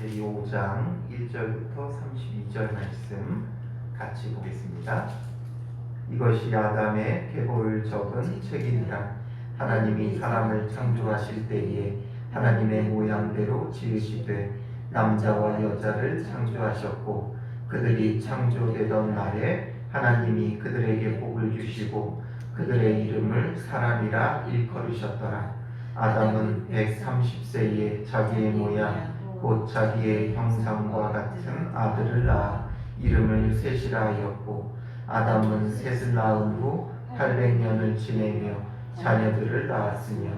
창세기 5장 1절부터 32절 말씀 같이 보겠습니다. 이것이 아담의 계보를 적은 책이니라. 하나님이 사람을 창조하실 때에 하나님의 모양대로 지으시되 남자와 여자를 창조하셨고, 그들이 창조되던 날에 하나님이 그들에게 복을 주시고 그들의 이름을 사람이라 일컬으셨더라. 아담은 130세에 자기의 모양 곧 자기의 형상과 같은 아들을 낳아 이름을 셋이라 하였고, 아담은 셋을 낳은 후 800년을 지내며 자녀들을 낳았으며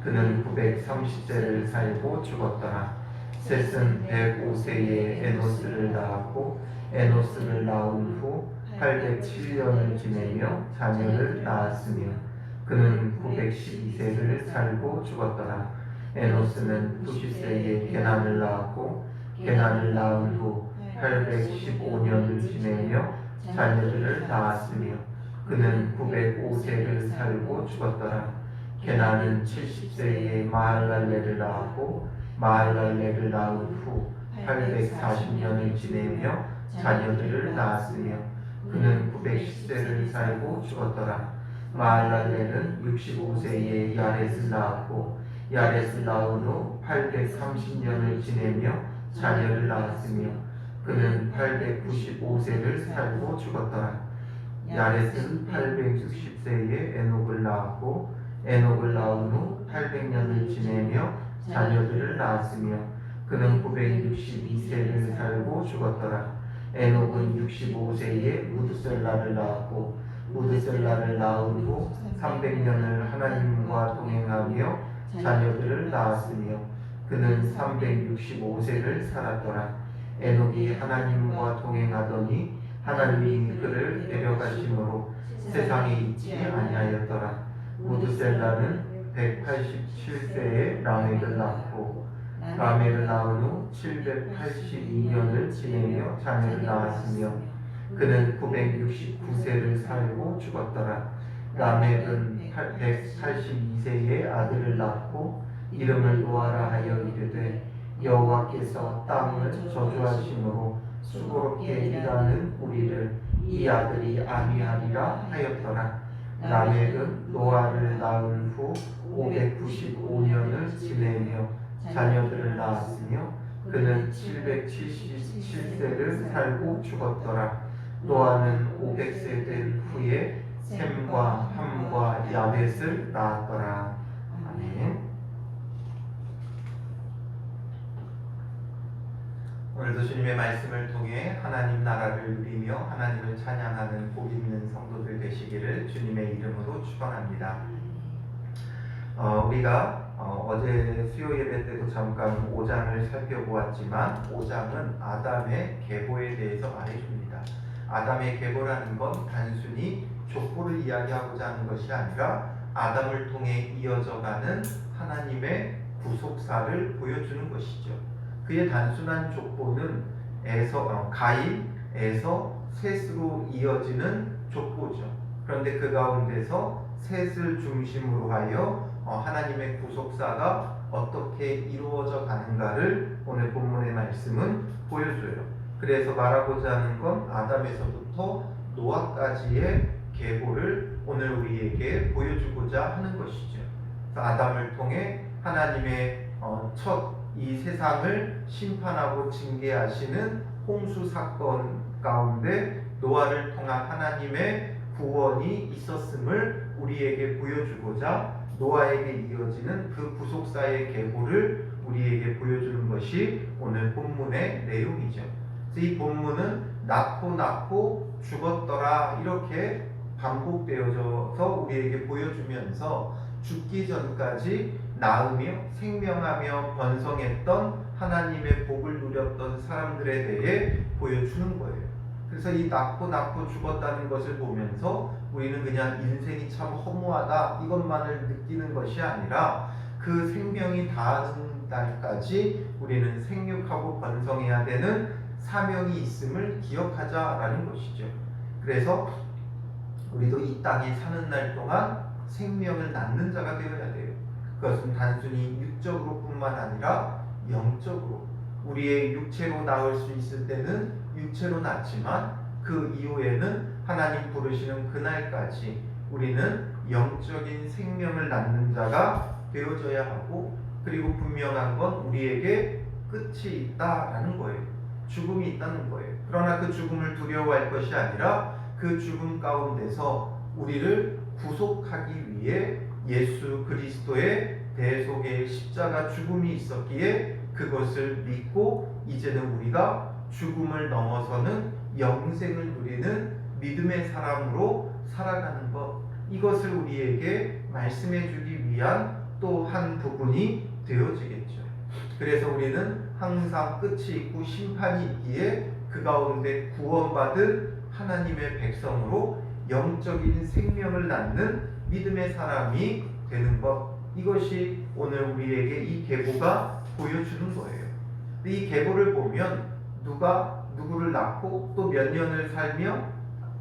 그는 930세를 살고 죽었더라. 셋은 105세에 에노스를 낳았고, 에노스를 낳은 후 807년을 지내며 자녀를 낳았으며 그는 912세를 살고 죽었더라. 에노스는 90세에 게난을 낳았고, 게난을 낳은 후 815년을 지내며 자녀들을 낳았으며 그는 905세를 살고 죽었더라. 게난은 70세에 마할랄레를 낳았고, 마할랄레를 낳은 후 840년을 지내며 자녀들을 낳았으며 그는 910세를 살고 죽었더라. 마할랄레는 65세에 야렛을 낳았고, 야렛을 낳은 후 830년을 지내며 자녀를 낳았으며 그는 895세를 살고 죽었더라. 야렛은 860세에 에녹을 낳았고, 에녹을 낳은 후 800년을 지내며 자녀들을 낳았으며 그는 962세를 살고 죽었더라. 에녹은 65세에 무드셀라를 낳았고, 무드셀라를 낳은 후 300년을 하나님과 동행하며 자녀들을 낳았으며 그는 365세를 살았더라. 에녹이 하나님과 동행하더니 하나님이 그를 데려가심으로 세상에 있지 아니하였더라. 무드셀라는 187세에 라멕을 낳고, 라멕을 낳은 후 782년을 지내며 자녀를 낳았으며 그는 969세를 살고 죽었더라. 라멕은 182세에 아들을 낳고 이름을 노아라 하여 이르되, 여호와께서 땅을 저주하심으로 수고롭게 일하는 우리를 이 아들이 안위하리라 하였더라. 라멕은 노아를 낳은 후 595년을 지내며 자녀들을 낳았으며 그는 777세를 살고 죽었더라. 노아는 500세 된 후에 셈과 함과 야벳을 낳았더라. 아멘. 오늘도 주님의 말씀을 통해 하나님 나라를 누리며 하나님을 찬양하는 복 있는 성도들 되시기를 주님의 이름으로 축원합니다. 우리가 어제 수요 예배 때도 잠깐 5장을 살펴보았지만 5장은 아담의 계보에 대해서 말해줍니다. 아담의 계보라는 건 단순히 족보를 이야기하고자 하는 것이 아니라 아담을 통해 이어져가는 하나님의 구속사를 보여주는 것이죠. 그의 단순한 족보는 가인에서 셋으로 이어지는 족보죠. 그런데 그 가운데서 셋을 중심으로 하여 하나님의 구속사가 어떻게 이루어져 가는가를 오늘 본문의 말씀은 보여줘요. 그래서 말하고자 하는 건 아담에서부터 노아까지의 계보를 오늘 우리에게 보여주고자 하는 것이죠. 그래서 아담을 통해 하나님의 첫 이 세상을 심판하고 징계하시는 홍수 사건 가운데 노아를 통한 하나님의 구원이 있었음을 우리에게 보여주고자 노아에게 이어지는 그 구속사의 계보를 우리에게 보여주는 것이 오늘 본문의 내용이죠. 그래서 이 본문은 낳고 죽었더라 이렇게 반복되어져서 우리에게 보여주면서 죽기 전까지 낳으며 생명하며 번성했던 하나님의 복을 누렸던 사람들에 대해 보여주는 거예요. 그래서 이 낳고 죽었다는 것을 보면서 우리는 그냥 인생이 참 허무하다 이것만을 느끼는 것이 아니라 그 생명이 닿는 날까지 우리는 생육하고 번성해야 되는 사명이 있음을 기억하자라는 것이죠. 그래서 우리도 이 땅에 사는 날 동안 생명을 낳는 자가 되어야 돼요. 그것은 단순히 육적으로 뿐만 아니라 영적으로 우리의 육체로 낳을 수 있을 때는 육체로 낳지만 그 이후에는 하나님 부르시는 그날까지 우리는 영적인 생명을 낳는 자가 되어져야 하고, 그리고 분명한 건 우리에게 끝이 있다라는 거예요. 죽음이 있다는 거예요. 그러나 그 죽음을 두려워할 것이 아니라 그 죽음 가운데서 우리를 구속하기 위해 예수 그리스도의 대속의 십자가 죽음이 있었기에 그것을 믿고 이제는 우리가 죽음을 넘어서는 영생을 누리는 믿음의 사람으로 살아가는 것, 이것을 우리에게 말씀해 주기 위한 또 한 부분이 되어지겠죠. 그래서 우리는 항상 끝이 있고 심판이 있기에 그 가운데 구원받은 하나님의 백성으로 영적인 생명을 낳는 믿음의 사람이 되는 것, 이것이 오늘 우리에게 이 계보가 보여주는 거예요. 이 계보를 보면 누가 누구를 낳고 또 몇 년을 살며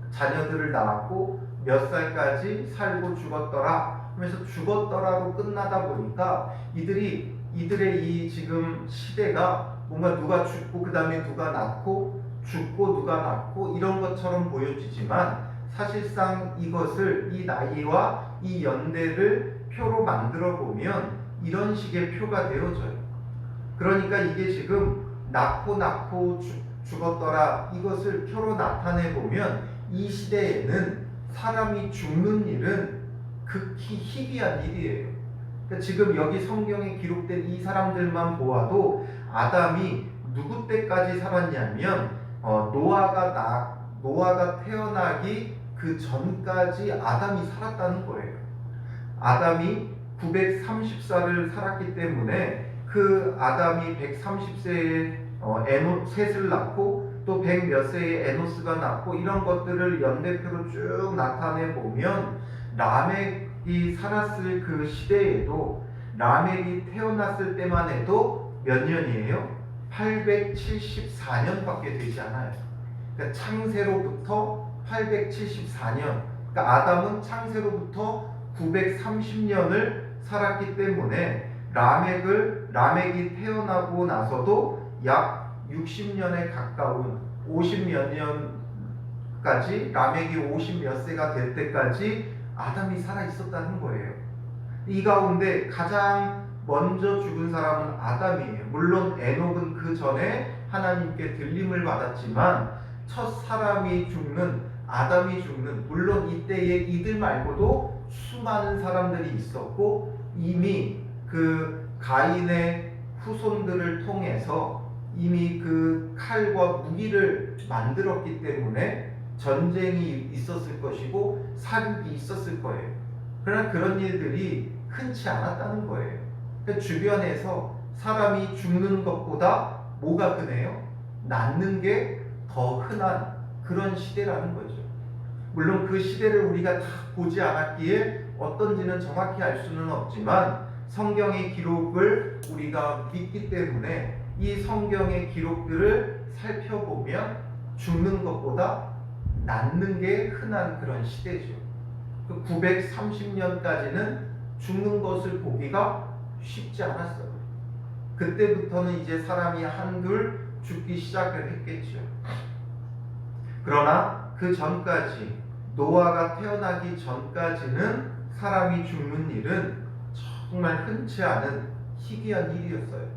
자녀들을 낳았고 몇 살까지 살고 죽었더라 하면서 죽었더라로 끝나다 보니까 이들의 이 지금 시대가 뭔가 누가 죽고 그 다음에 누가 낳고 죽고 누가 낳고 이런 것처럼 보여지지만, 사실상 이것을 이 나이와 이 연대를 표로 만들어 보면 이런 식의 표가 되어져요. 그러니까 이게 지금 낳고 죽었더라 이것을 표로 나타내 보면 이 시대에는 사람이 죽는 일은 극히 희귀한 일이에요. 그러니까 지금 여기 성경에 기록된 이 사람들만 보아도 아담이 누구 때까지 살았냐면 노아가 태어나기 그 전까지 아담이 살았다는 거예요. 아담이 930살을 살았기 때문에 그 아담이 130세에 셋을 낳고 또 100 몇 세에 에노스가 낳고 이런 것들을 연대표로 쭉 나타내 보면 라멕이 살았을 그 시대에도, 라멕이 태어났을 때만 해도 몇 년이에요? 874년밖에 되지 않아요. 그러니까 창세로부터 874년, 그러니까 아담은 창세로부터 930년을 살았기 때문에 라멕이 태어나고 나서도 약 60년에 가까운 50몇 년까지, 라멕이 50 몇 세가 될 때까지 아담이 살아 있었다는 거예요. 이 가운데 가장 먼저 죽은 사람은 아담이에요. 물론 에녹은 그 전에 하나님께 들림을 받았지만 첫 사람이 죽는, 아담이 죽는, 물론 이때에 이들 말고도 수많은 사람들이 있었고 이미 그 가인의 후손들을 통해서 이미 그 칼과 무기를 만들었기 때문에 전쟁이 있었을 것이고 사륙이 있었을 거예요. 그러나 그런 일들이 흔치 않았다는 거예요. 그러니까 주변에서 사람이 죽는 것보다 뭐가 흔해요? 낳는 게 더 흔한 그런 시대라는 거죠. 물론 그 시대를 우리가 다 보지 않았기에 어떤지는 정확히 알 수는 없지만 성경의 기록을 우리가 믿기 때문에 이 성경의 기록들을 살펴보면 죽는 것보다 낳는 게 흔한 그런 시대죠. 930년까지는 죽는 것을 보기가 쉽지 않았어요. 그때부터는 이제 사람이 한둘 죽기 시작을 했겠죠. 그러나 그 전까지, 노아가 태어나기 전까지는 사람이 죽는 일은 정말 흔치 않은 희귀한 일이었어요.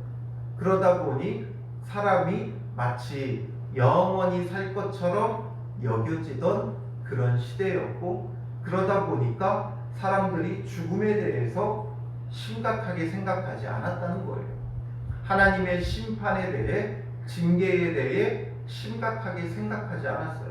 그러다 보니 사람이 마치 영원히 살 것처럼 여겨지던 그런 시대였고, 그러다 보니까 사람들이 죽음에 대해서 심각하게 생각하지 않았다는 거예요. 하나님의 심판에 대해, 징계에 대해 심각하게 생각하지 않았어요.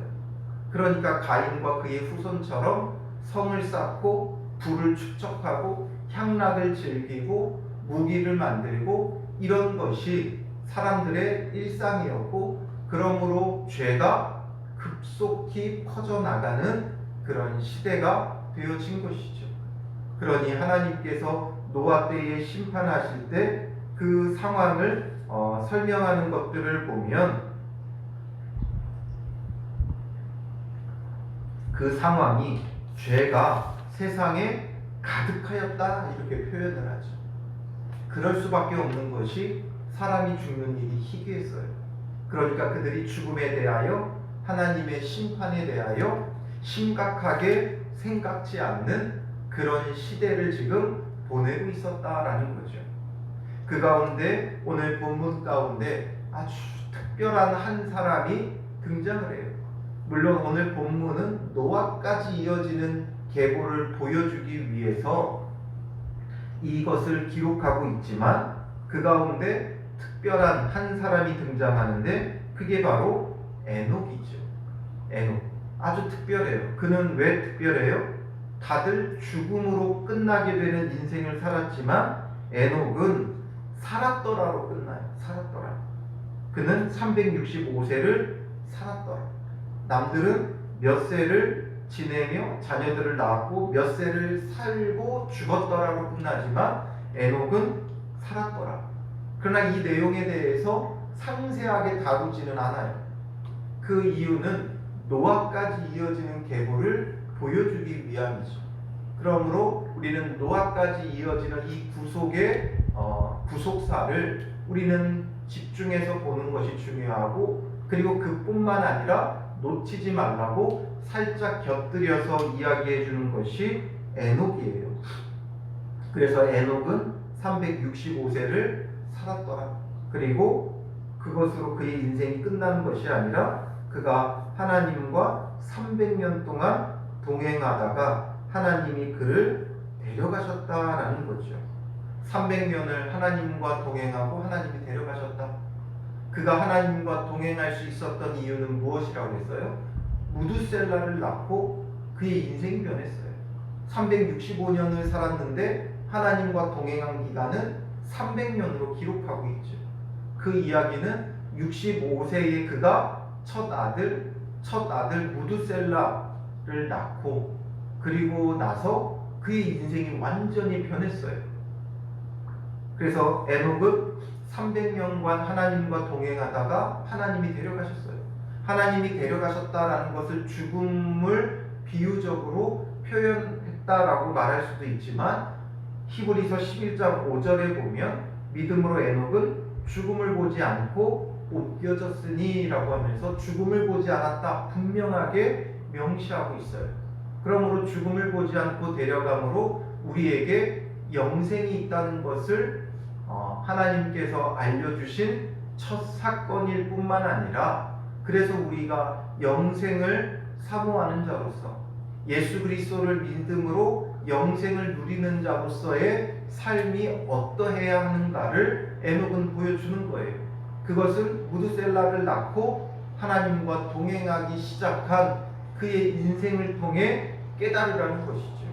그러니까 가인과 그의 후손처럼 성을 쌓고 불을 축적하고 향락을 즐기고 무기를 만들고 이런 것이 사람들의 일상이었고, 그러므로 죄가 급속히 퍼져나가는 그런 시대가 되어진 것이죠. 그러니 하나님께서 노아 때에 심판하실 때 그 상황을 설명하는 것들을 보면 그 상황이 죄가 세상에 가득하였다 이렇게 표현을 하죠. 그럴 수밖에 없는 것이 사람이 죽는 일이 희귀했어요. 그러니까 그들이 죽음에 대하여 하나님의 심판에 대하여 심각하게 생각지 않는 그런 시대를 지금 보내고 있었다라는 거죠. 그 가운데 오늘 본문 가운데 아주 특별한 한 사람이 등장을 해요. 물론 오늘 본문은 노아까지 이어지는 계보를 보여주기 위해서 이것을 기록하고 있지만 그 가운데 특별한 한 사람이 등장하는데 그게 바로 에녹이죠. 에녹. 아주 특별해요. 그는 왜 특별해요? 다들 죽음으로 끝나게 되는 인생을 살았지만 에녹은 살았더라로 끝나요. 살았더라. 그는 365세를 살았더라. 남들은 몇 세를 지내며 자녀들을 낳았고 몇 세를 살고 죽었더라로 끝나지만 에녹은 살았더라. 그러나 이 내용에 대해서 상세하게 다루지는 않아요. 그 이유는 노아까지 이어지는 계보를 보여주기 위함이죠. 그러므로 우리는 노아까지 이어지는 이 구속사를 우리는 집중해서 보는 것이 중요하고, 그리고 그뿐만 아니라 놓치지 말라고 살짝 곁들여서 이야기해 주는 것이 에녹이에요. 그래서 에녹은 365세를 살았더라. 그리고 그것으로 그의 인생이 끝나는 것이 아니라 그가 하나님과 300년 동안 동행하다가 하나님이 그를 데려가셨다라는 거죠. 300년을 하나님과 동행하고 하나님이 데려가셨다. 그가 하나님과 동행할 수 있었던 이유는 무엇이라고 했어요? 무두셀라를 낳고 그의 인생이 변했어요. 365년을 살았는데 하나님과 동행한 기간은 300년으로 기록하고 있죠. 그 이야기는 65세에 그가 첫 아들 무두셀라를 낳고 그리고 나서 그의 인생이 완전히 변했어요. 그래서 에녹은 300년간 하나님과 동행하다가 하나님이 데려가셨어요. 하나님이 데려가셨다라는 것을 죽음을 비유적으로 표현했다라고 말할 수도 있지만 히브리서 11장 5절에 보면 믿음으로 에녹은 죽음을 보지 않고 옮겨졌으니 라고 하면서 죽음을 보지 않았다 분명하게 명시하고 있어요. 그러므로 죽음을 보지 않고 데려감으로 우리에게 영생이 있다는 것을 하나님께서 알려주신 첫 사건일 뿐만 아니라, 그래서 우리가 영생을 사모하는 자로서 예수 그리스도를 믿음으로 영생을 누리는 자로서의 삶이 어떠해야 하는가를 에녹은 보여주는 거예요. 그것을 무두셀라를 낳고 하나님과 동행하기 시작한 그의 인생을 통해 깨달으라는 것이죠.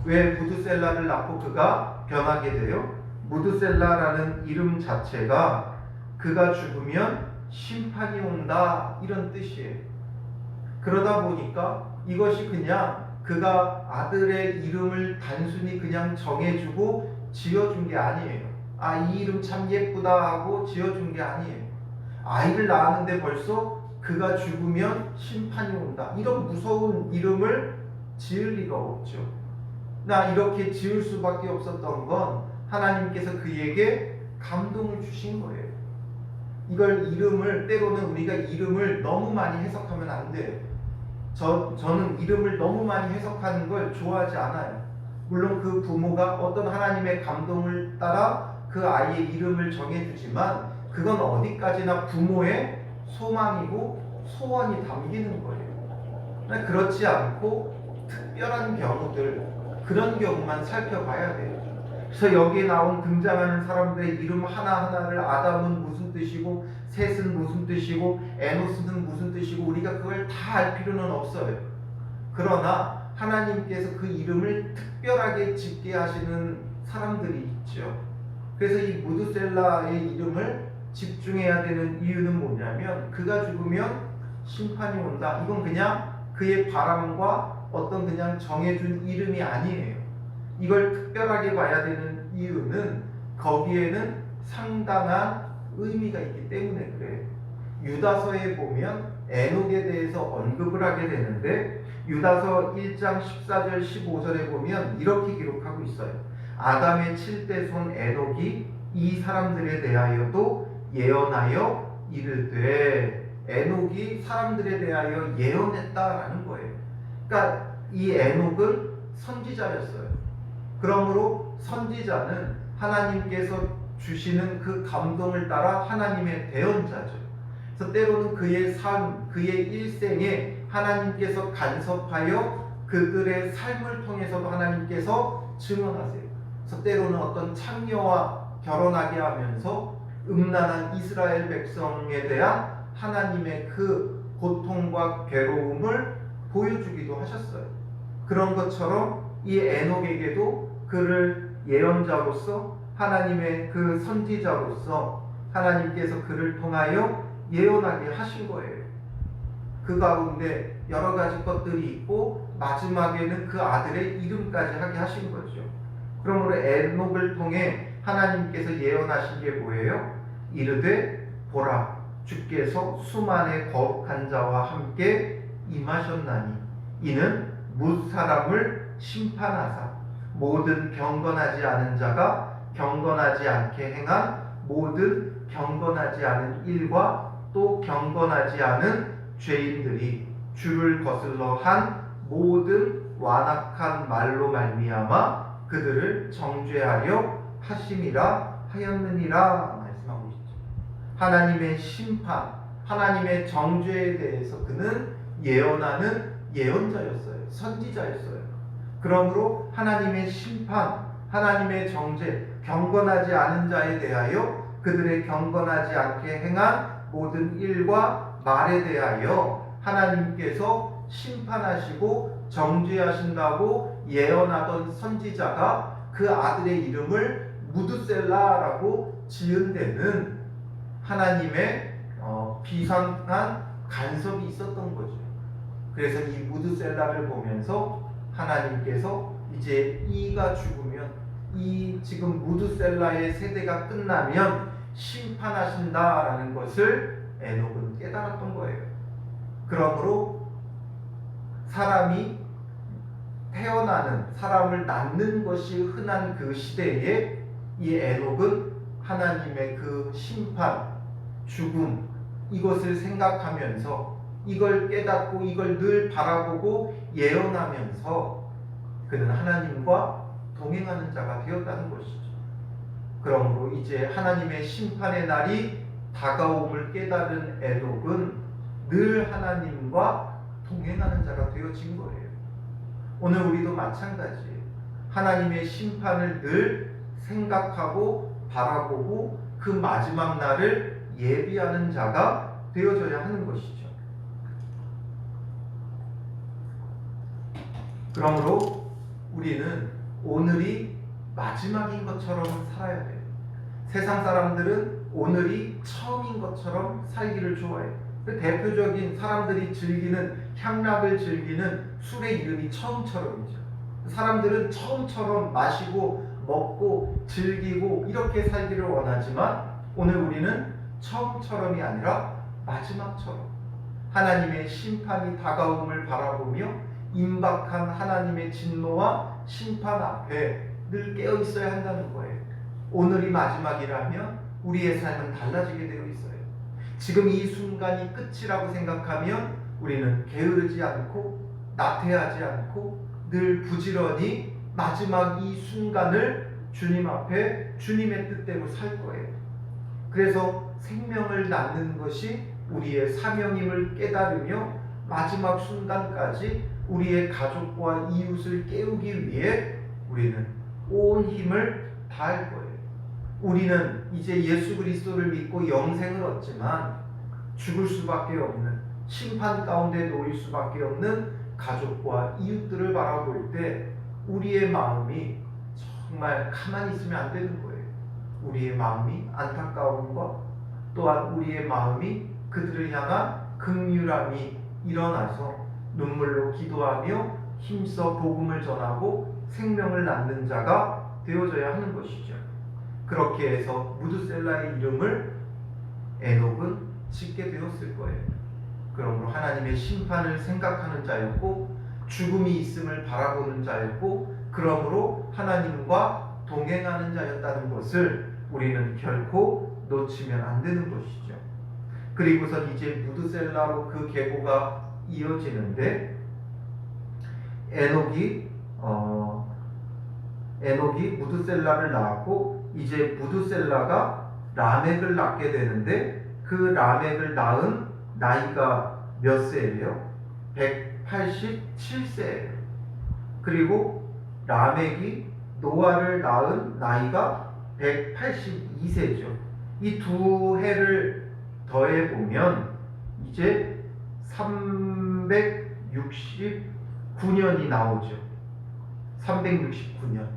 왜 무두셀라를 낳고 그가 변하게 돼요? 무두셀라라는 이름 자체가 그가 죽으면 심판이 온다 이런 뜻이에요. 그러다 보니까 이것이 그냥 그가 아들의 이름을 단순히 그냥 정해주고 지어준 게 아니에요. 이 이름 참 예쁘다 하고 지어준 게 아니에요. 아이를 낳았는데 벌써 그가 죽으면 심판이 온다, 이런 무서운 이름을 지을 리가 없죠. 이렇게 지을 수밖에 없었던 건 하나님께서 그에게 감동을 주신 거예요. 이걸 이름을, 때로는 우리가 이름을 너무 많이 해석하면 안 돼요. 저는 이름을 너무 많이 해석하는 걸 좋아하지 않아요. 물론 그 부모가 어떤 하나님의 감동을 따라 그 아이의 이름을 정해주지만 그건 어디까지나 부모의 소망이고 소원이 담기는 거예요. 그렇지 않고 특별한 경우들, 그런 경우만 살펴봐야 돼요. 그래서 여기에 등장하는 사람들의 이름 하나하나를 아담은 무슨 뜻이고 셋은 무슨 뜻이고 에노스는 무슨 뜻이고 우리가 그걸 다 알 필요는 없어요. 그러나 하나님께서 그 이름을 특별하게 짓게 하시는 사람들이 있죠. 그래서 이 무두셀라의 이름을 집중해야 되는 이유는 뭐냐면 그가 죽으면 심판이 온다. 이건 그냥 그의 바람과 어떤 그냥 정해준 이름이 아니에요. 이걸 특별하게 봐야 되는 이유는 거기에는 상당한 의미가 있기 때문에 그래요. 유다서에 보면 에녹에 대해서 언급을 하게 되는데 유다서 1장 14절 15절에 보면 이렇게 기록하고 있어요. 아담의 7대 손 에녹이 이 사람들에 대하여도 예언하여 이르되, 에녹이 사람들에 대하여 예언했다라는 거예요. 그러니까 이 에녹은 선지자였어요. 그러므로 선지자는 하나님께서 주시는 그 감동을 따라 하나님의 대언자죠. 그래서 때로는 그의 삶, 그의 일생에 하나님께서 간섭하여 그들의 삶을 통해서도 하나님께서 증언하세요. 그래서 때로는 어떤 창녀와 결혼하게 하면서 음란한 이스라엘 백성에 대한 하나님의 그 고통과 괴로움을 보여주기도 하셨어요. 그런 것처럼 이 에녹에게도 그를 예언자로서, 하나님의 그 선지자로서 하나님께서 그를 통하여 예언하게 하신 거예요. 그 가운데 여러 가지 것들이 있고 마지막에는 그 아들의 이름까지 하게 하신 거죠. 그러므로 에녹을 통해 하나님께서 예언하신 게 뭐예요? 이르되 보라, 주께서 수만의 거룩한 자와 함께 임하셨나니 이는 뭇 사람을 심판하사 모든 경건하지 않은 자가 경건하지 않게 행한 모든 경건하지 않은 일과 또 경건하지 않은 죄인들이 주를 거슬러 한 모든 완악한 말로 말미암아 그들을 정죄하려 하심이라 하였느니라 말씀하고 있죠. 하나님의 심판, 하나님의 정죄에 대해서 그는 예언하는 예언자였어요. 선지자였어요. 그러므로 하나님의 심판, 하나님의 정죄, 경건하지 않은 자에 대하여 그들의 경건하지 않게 행한 모든 일과 말에 대하여 하나님께서 심판하시고 정죄하신다고 예언하던 선지자가 그 아들의 이름을 무드셀라라고 지은 데는 하나님의 비상한 간섭이 있었던 거죠. 그래서 이 무드셀라를 보면서 하나님께서 이제 이가 죽으면, 이 지금 무드셀라의 세대가 끝나면 심판하신다라는 것을 에녹은 깨달았던 거예요. 그러므로 사람이 태어나는, 사람을 낳는 것이 흔한 그 시대에 이 에녹은 하나님의 그 심판, 죽음, 이것을 생각하면서 이걸 깨닫고 이걸 늘 바라보고 예언하면서 그는 하나님과 동행하는 자가 되었다는 것이죠. 그러므로 이제 하나님의 심판의 날이 다가옴을 깨달은 에녹은 늘 하나님과 동행하는 자가 되어진 거예요. 오늘 우리도 마찬가지예요. 하나님의 심판을 늘 생각하고 바라보고 그 마지막 날을 예비하는 자가 되어져야 하는 것이죠. 그러므로 우리는 오늘이 마지막인 것처럼 살아야 돼요. 세상 사람들은 오늘이 처음인 것처럼 살기를 좋아해요. 그 대표적인 사람들이 즐기는, 향락을 즐기는 술의 이름이 처음처럼이죠. 사람들은 처음처럼 마시고 먹고 즐기고 이렇게 살기를 원하지만 오늘 우리는 처음처럼이 아니라 마지막처럼 하나님의 심판이 다가옴을 바라보며 임박한 하나님의 진노와 심판 앞에 늘 깨어 있어야 한다는 거예요. 오늘이 마지막이라면 우리의 삶은 달라지게 되어 있어요. 지금 이 순간이 끝이라고 생각하면 우리는 게으르지 않고 나태하지 않고 늘 부지런히 마지막 이 순간을 주님 앞에 주님의 뜻대로 살 거예요. 그래서 생명을 낳는 것이 우리의 사명임을 깨달으며 마지막 순간까지 우리의 가족과 이웃을 깨우기 위해 우리는 온 힘을 다할 거예요. 우리는 이제 예수 그리스도를 믿고 영생을 얻지만 죽을 수밖에 없는, 심판 가운데 놓일 수밖에 없는 가족과 이웃들을 바라볼 때 우리의 마음이 정말 가만히 있으면 안 되는 거예요. 우리의 마음이 안타까움과 또한 우리의 마음이 그들을 향한 긍휼함이 일어나서 눈물로 기도하며 힘써 복음을 전하고 생명을 낳는 자가 되어져야 하는 것이죠. 그렇게 해서 무드셀라의 이름을 에녹은 짓게 되었을 거예요. 그러므로 하나님의 심판을 생각하는 자였고 죽음이 있음을 바라보는 자였고 그러므로 하나님과 동행하는 자였다는 것을 우리는 결코 놓치면 안 되는 것이죠. 그리고선 이제 무드셀라로 그 계보가 이어지는데 에녹이 무드셀라를 낳았고 이제 무드셀라가 라멕을 낳게 되는데 그 라멕을 낳은 나이가 몇 세예요? 187세예요. 그리고 라멕이 노아를 낳은 나이가 182세죠. 이 두 해를 더해보면 이제 369년이 나오죠. 369년.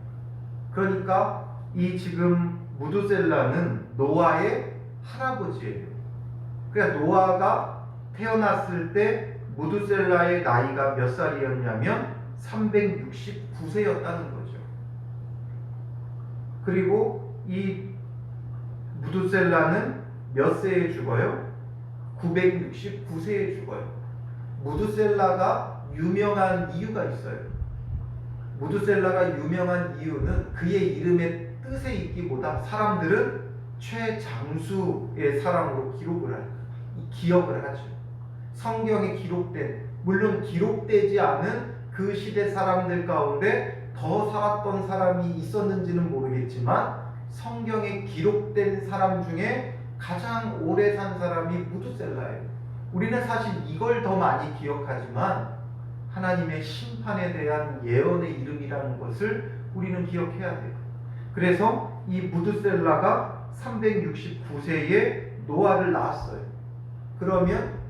그러니까 이 지금 무드셀라는 노아의 할아버지예요. 그러니까 노아가 태어났을 때 무드셀라의 나이가 몇 살이었냐면 369세였다는 거죠. 그리고 이 무드셀라는 몇 세에 죽어요? 969세에 죽어요. 무드셀라가 유명한 이유가 있어요. 무드셀라가 유명한 이유는 그의 이름의 뜻에 있기보다 사람들은 최장수의 사람으로 기억을 하죠. 성경에 기록된, 물론 기록되지 않은 그 시대 사람들 가운데 더 살았던 사람이 있었는지는 모르겠지만 성경에 기록된 사람 중에 가장 오래 산 사람이 무드셀라예요. 우리는 사실 이걸 더 많이 기억하지만 하나님의 심판에 대한 예언의 이름이라는 것을 우리는 기억해야 돼요. 그래서 이 무드셀라가 369세에 노아를 낳았어요. 그러면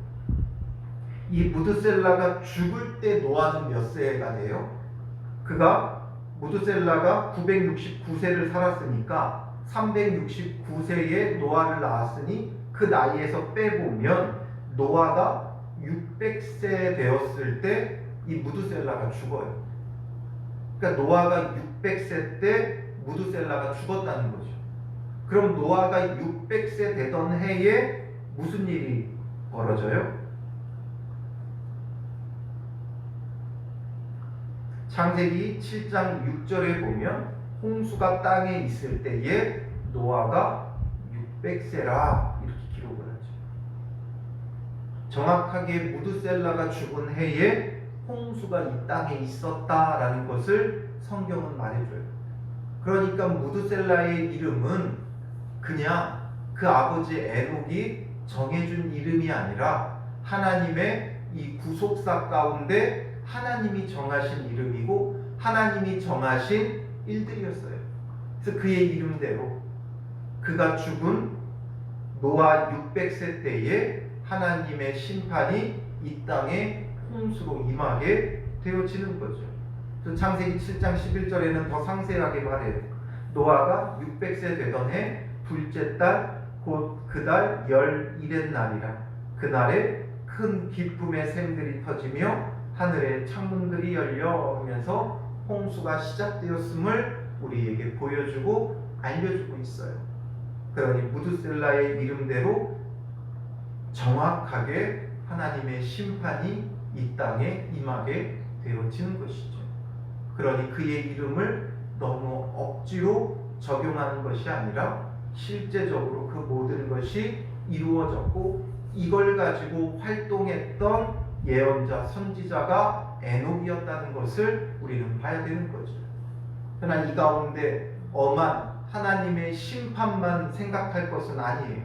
이 무드셀라가 죽을 때 노아는 몇 세가 돼요? 무드셀라가 969세를 살았으니까 369세에 노아를 낳았으니 그 나이에서 빼보면 노아가 600세 되었을 때 이 무드셀라가 죽어요. 그러니까 노아가 600세 때 무드셀라가 죽었다는 거죠. 그럼 노아가 600세 되던 해에 무슨 일이 벌어져요? 창세기 7장 6절에 보면 홍수가 땅에 있을 때에 노아가 600세라 이렇게 기록을 하죠. 정확하게 무드셀라가 죽은 해에 홍수가 이 땅에 있었다라는 것을 성경은 말해줘요. 그러니까 무드셀라의 이름은 그냥 그 아버지 에녹이 정해준 이름이 아니라 하나님의 이 구속사 가운데 하나님이 정하신 이름이고 하나님이 정하신 일들이었어요. 그래서 그의 이름대로 그가 죽은 노아 600세 때에 하나님의 심판이 이 땅에 홍수로 임하게 되어지는 거죠. 창세기 7장 11절에는 더 상세하게 말해요. 노아가 600세 되던 해 둘째 달 곧 그 달 11의 날이라. 그날에 큰 기쁨의 샘들이 터지며 하늘의 창문들이 열려 하면서 홍수가 시작되었음을 우리에게 보여주고 알려주고 있어요. 그러니 무드셀라의 이름대로 정확하게 하나님의 심판이 이 땅에 임하게 되어지는 것이죠. 그러니 그의 이름을 너무 억지로 적용하는 것이 아니라 실제적으로 그 모든 것이 이루어졌고 이걸 가지고 활동했던 예언자, 선지자가 에녹이었다는 것을 우리는 봐야 되는 거죠. 그러나 이 가운데 엄한 하나님의 심판만 생각할 것은 아니에요.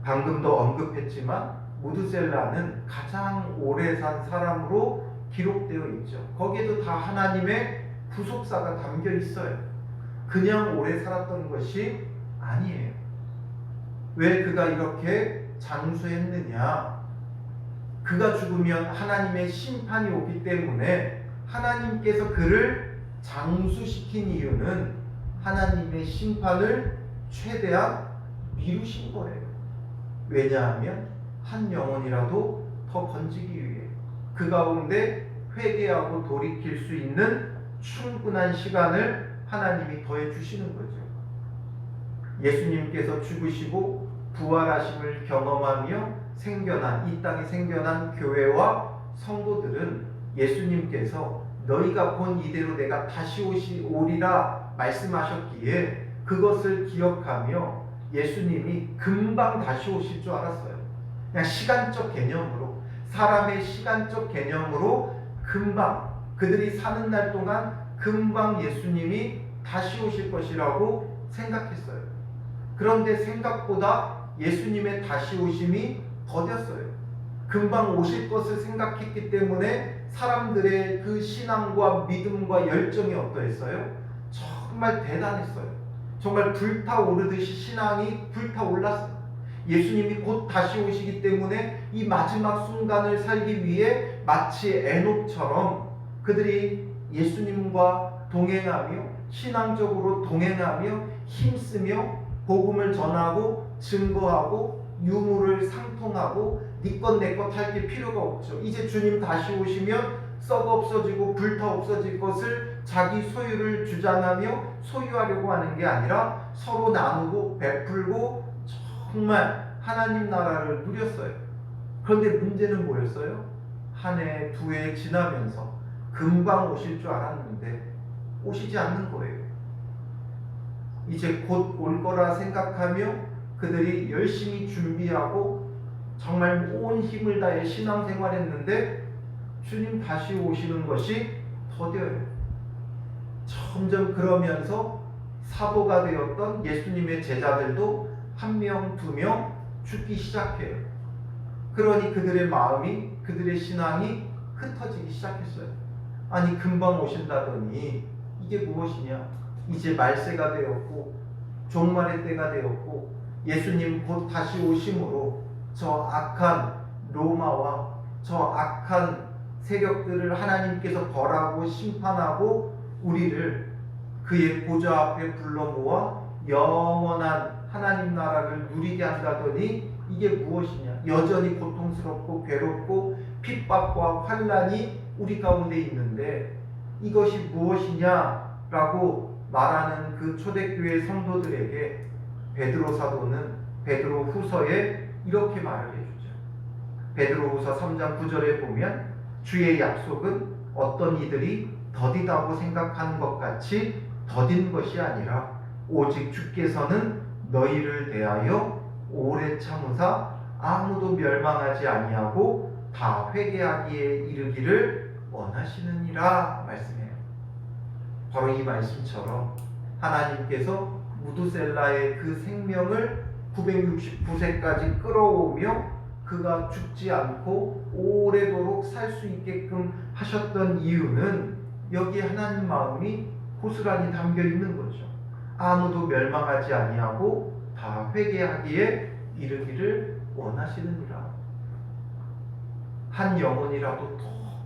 방금도 언급했지만 무드셀라는 가장 오래 산 사람으로 기록되어 있죠. 거기에도 다 하나님의 구속사가 담겨 있어요. 그냥 오래 살았던 것이 아니에요. 왜 그가 이렇게 장수했느냐? 그가 죽으면 하나님의 심판이 오기 때문에 하나님께서 그를 장수시킨 이유는 하나님의 심판을 최대한 미루신 거예요. 왜냐하면 한 영혼이라도 더 번지기 위해 그 가운데 회개하고 돌이킬 수 있는 충분한 시간을 하나님이 더해 주시는 거죠. 예수님께서 죽으시고 부활하심을 경험하며 생겨난 이 땅에 생겨난 교회와 성도들은 예수님께서 너희가 본 이대로 내가 다시 오리라 말씀하셨기에 그것을 기억하며 예수님이 금방 다시 오실 줄 알았어요. 그냥 시간적 개념으로, 사람의 시간적 개념으로 금방, 그들이 사는 날 동안 금방 예수님이 다시 오실 것이라고 생각했어요. 그런데 생각보다 예수님의 다시 오심이 더뎠어요. 금방 오실 것을 생각했기 때문에 사람들의 그 신앙과 믿음과 열정이 어떠했어요? 정말 대단했어요. 정말 불타오르듯이 신앙이 불타올랐어요. 예수님이 곧 다시 오시기 때문에 이 마지막 순간을 살기 위해 마치 에녹처럼 그들이 예수님과 동행하며 신앙적으로 동행하며 힘쓰며 복음을 전하고 증거하고 유물을 상통하고 네 것 내 것 할 게 필요가 없죠. 이제 주님 다시 오시면 썩어 없어지고 불타 없어질 것을 자기 소유를 주장하며 소유하려고 하는 게 아니라 서로 나누고 베풀고 정말 하나님 나라를 누렸어요. 그런데 문제는 뭐였어요? 한 해, 두 해 지나면서 금방 오실 줄 알았는데 오시지 않는 거예요. 이제 곧 올 거라 생각하며 그들이 열심히 준비하고 정말 온 힘을 다해 신앙생활했는데 주님 다시 오시는 것이 더뎌요. 점점 그러면서 사도가 되었던 예수님의 제자들도 한 명, 두 명 죽기 시작해요. 그러니 그들의 마음이, 그들의 신앙이 흩어지기 시작했어요. 아니 금방 오신다더니 이게 무엇이냐? 이제 말세가 되었고 종말의 때가 되었고 예수님 곧 다시 오심으로 저 악한 로마와 저 악한 세력들을 하나님께서 벌하고 심판하고 우리를 그의 보좌 앞에 불러 모아 영원한 하나님 나라를 누리게 한다더니 이게 무엇이냐? 여전히 고통스럽고 괴롭고 핍박과 환난이 우리 가운데 있는데 이것이 무엇이냐라고 말하는 그 초대교회 성도들에게 베드로 사도는 베드로 후서에 이렇게 말을 해주죠. 베드로 후서 3장 9절에 보면 주의 약속은 어떤 이들이 더디다고 생각하는 것 같이 더딘 것이 아니라 오직 주께서는 너희를 대하여 오래 참으사 아무도 멸망하지 아니하고 다 회개하기에 이르기를 원하시느니라 말씀해요. 바로 이 말씀처럼 하나님께서 무두셀라의 그 생명을 969세까지 끌어오며 그가 죽지 않고 오래도록 살 수 있게끔 하셨던 이유는 여기 하나님 마음이 고스란히 담겨 있는 거죠. 아무도 멸망하지 아니하고 다 회개하기에 이르기를 원하시느니라. 한 영혼이라도 더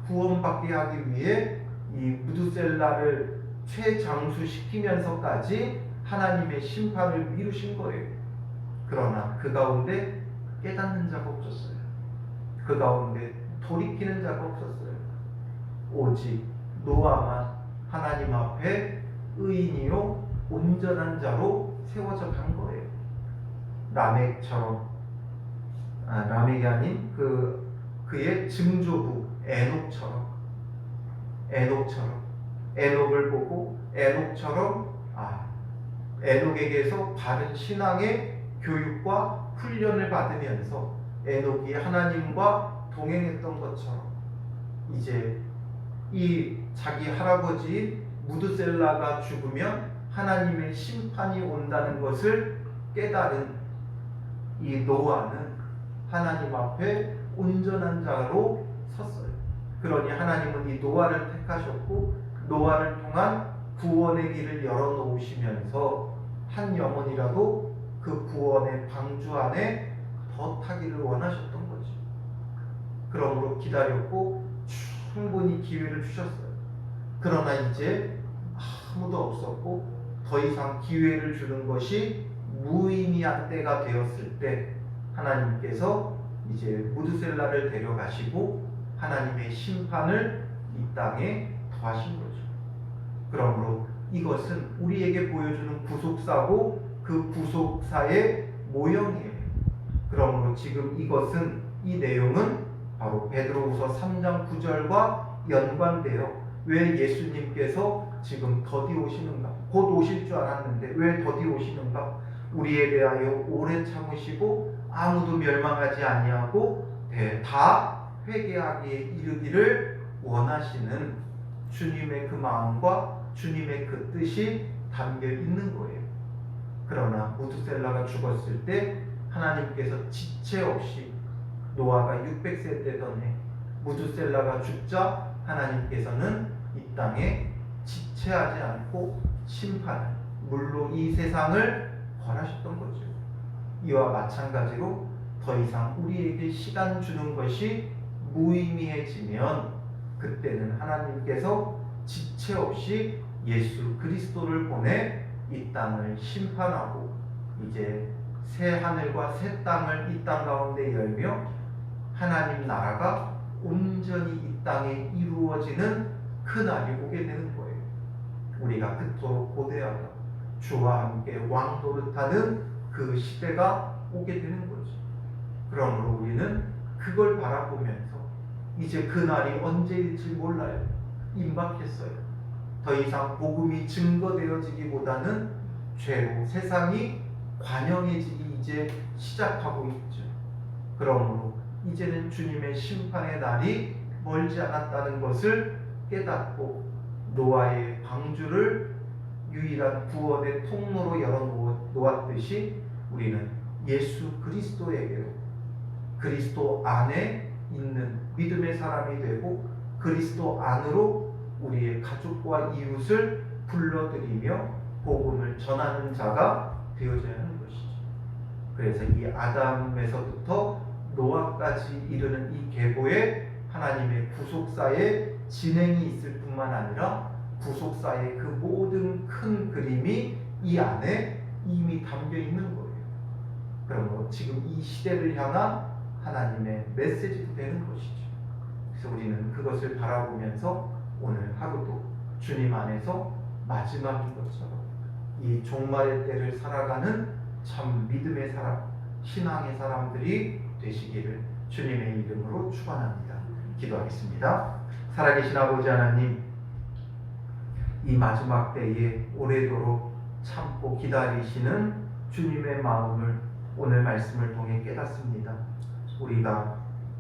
구원받게 하기 위해 이 무두셀라를 최장수시키면서까지 하나님의 심판을 미루신 거예요. 그러나 그 가운데 깨닫는 자가 없었어요. 그 가운데 돌이키는 자가 없었어요. 오직 노아만 하나님 앞에 의인이요 온전한 자로 세워져 간 거예요. 라멕처럼, 라멕이 아닌 그의 증조부 에녹을 보고 에녹처럼 에녹에게서 바른 신앙의 교육과 훈련을 받으면서 에녹이 하나님과 동행했던 것처럼 이제 이 자기 할아버지 무드셀라가 죽으면 하나님의 심판이 온다는 것을 깨달은 이 노아는 하나님 앞에 온전한 자로 섰어요. 그러니 하나님은 이 노아를 택하셨고 노아를 통한 구원의 길을 열어놓으시면서 한 영혼이라도 그 구원의 방주 안에 더 타기를 원하셨던 거죠. 그러므로 기다렸고 충분히 기회를 주셨어요. 그러나 이제 아무도 없었고 더 이상 기회를 주는 것이 무의미한 때가 되었을 때 하나님께서 이제 무드셀라를 데려가시고 하나님의 심판을 이 땅에 더하신 거죠. 그러므로 이것은 우리에게 보여주는 구속사고 그 구속사의 모형이에요. 그러므로 지금 이 내용은 바로 베드로후서 3장 9절과 연관되어 왜 예수님께서 지금 더디 오시는가? 곧 오실 줄 알았는데 왜 더디 오시는가? 우리에 대하여 오래 참으시고 아무도 멸망하지 아니하고 다 회개하기에 이르기를 원하시는 주님의 그 마음과 주님의 그 뜻이 담겨 있는 거예요. 그러나 무드셀라가 죽었을 때 하나님께서 지체 없이 노아가 600세 되던 해 무드셀라가 죽자 하나님께서는 이 땅에 지체하지 않고 심판을, 물로 이 세상을 벌하셨던 거죠. 이와 마찬가지로 더 이상 우리에게 시간 주는 것이 무의미해지면 그때는 하나님께서 지체 없이 예수 그리스도를 보내 이 땅을 심판하고 이제 새 하늘과 새 땅을 이 땅 가운데 열며 하나님 나라가 온전히 이 땅에 이루어지는 그 날이 오게 되는 거예요. 우리가 그토록 고대하다 주와 함께 왕노릇하는 그 시대가 오게 되는 거죠. 그러므로 우리는 그걸 바라보면서 이제 그 날이 언제일지 몰라요. 임박했어요. 더 이상 복음이 증거되어지기보다는 죄로 세상이 관영해지기 이제 시작하고 있죠. 그러므로 이제는 주님의 심판의 날이 멀지 않았다는 것을 깨닫고 노아의 방주를 유일한 구원의 통로로 열어놓았듯이 우리는 예수 그리스도에게로 그리스도 안에 있는 믿음의 사람이 되고 그리스도 안으로 우리의 가족과 이웃을 불러들이며 복음을 전하는 자가 되어져야 하는 것이죠. 그래서 이 아담에서부터 노아까지 이르는 이 계보에 하나님의 구속사의 진행이 있을 뿐만 아니라 구속사의 그 모든 큰 그림이 이 안에 이미 담겨 있는 거예요. 그러므로 지금 이 시대를 향한 하나님의 메시지도 되는 것이죠. 그래서 우리는 그것을 바라보면서 오늘 하루도 주님 안에서 마지막인 것처럼 이 종말의 때를 살아가는 참 믿음의 사람, 신앙의 사람들이 되시기를 주님의 이름으로 축원합니다. 기도하겠습니다. 살아계신 아버지 하나님, 이 마지막 때에 오래도록 참고 기다리시는 주님의 마음을 오늘 말씀을 통해 깨닫습니다. 우리가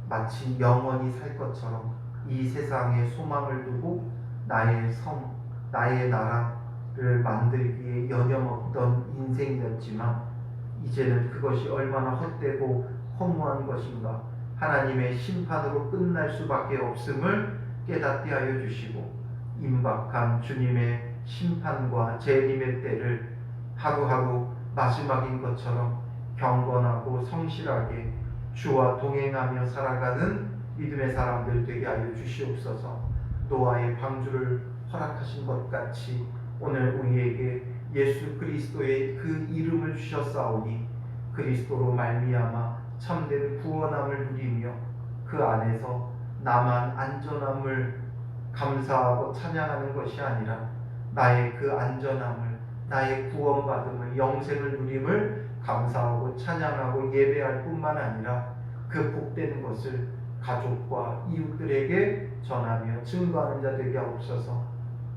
마치 영원히 살 것처럼 이 세상에 소망을 두고 나의 성, 나의 나라를 만들기에 여념없던 인생이었지만 이제는 그것이 얼마나 헛되고 허무한 것인가, 하나님의 심판으로 끝날 수밖에 없음을 깨닫게 하여 주시고 임박한 주님의 심판과 재림의 때를 하루하루 마지막인 것처럼 경건하고 성실하게 주와 동행하며 살아가는 믿음의 사람들 되게 하여 주시옵소서. 노아의 방주를 허락하신 것 같이 오늘 우리에게 예수 그리스도의 그 이름을 주셨사오니 그리스도로 말미암아 참된 구원함을 누리며 그 안에서 나만 안전함을 감사하고 찬양하는 것이 아니라 나의 그 안전함을, 나의 구원받음을, 영생을 누림을 감사하고 찬양하고 예배할 뿐만 아니라 그 복되는 것을 가족과 이웃들에게 전하며 증거하는 자 되게 하옵소서.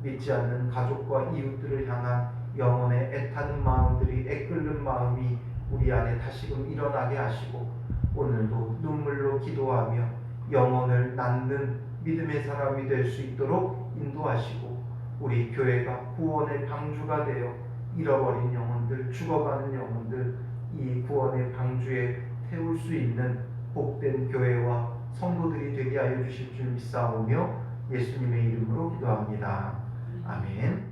믿지 않는 가족과 이웃들을 향한 영혼의 애타는 마음들이, 애끓는 마음이 우리 안에 다시금 일어나게 하시고 오늘도 눈물로 기도하며 영혼을 낳는 믿음의 사람이 될 수 있도록 인도하시고 우리 교회가 구원의 방주가 되어 잃어버린 영혼들, 죽어가는 영혼들 이 구원의 방주에 태울 수 있는 복된 교회와 성도들이 되게 하여 주실 줄 믿사오며 예수님의 이름으로 기도합니다. 아멘.